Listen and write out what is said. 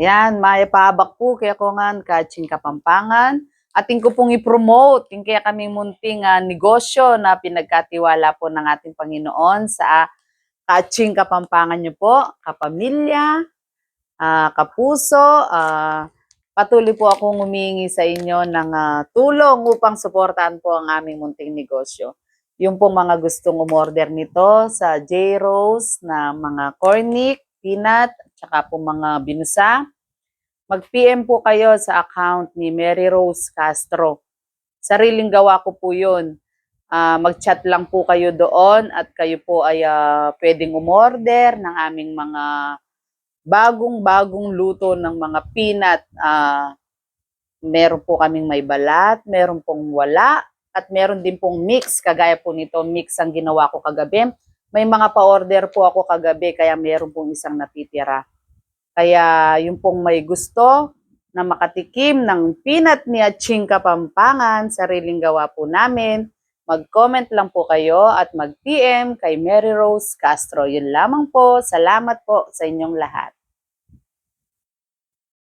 Yan, maya paabak po kaya ko nga kaching Kapampangan. Ating ko pong i-promote, yung kaya kaming munting negosyo na pinagkatiwala po ng ating Panginoon sa kaching Kapampangan nyo po, kapamilya, kapuso. Patuloy po akong humingi sa inyo ng tulong upang suportahan po ang aming munting negosyo. Yung po mga gustong umorder nito sa J. Rose na mga cornic, peanut, tsaka po mga binusa, mag-PM po kayo sa account ni Mary Rose Castro. Sariling gawa ko po yun. Mag-chat lang po kayo doon at kayo po ay pwedeng umorder ng aming mga bagong-bagong luto ng mga peanut. Meron po kaming may balat, meron pong wala, at meron din pong mix. Kagaya po nito, mix ang ginawa ko kagabi. May mga pa-order po ako kagabi, kaya meron pong isang natitira. Kaya yung pong may gusto na makatikim ng peanut ni Aching Kapampangan, sariling gawa po namin, mag-comment lang po kayo at mag-PM kay Mary Rose Castro. Yun lamang po. Salamat po sa inyong lahat.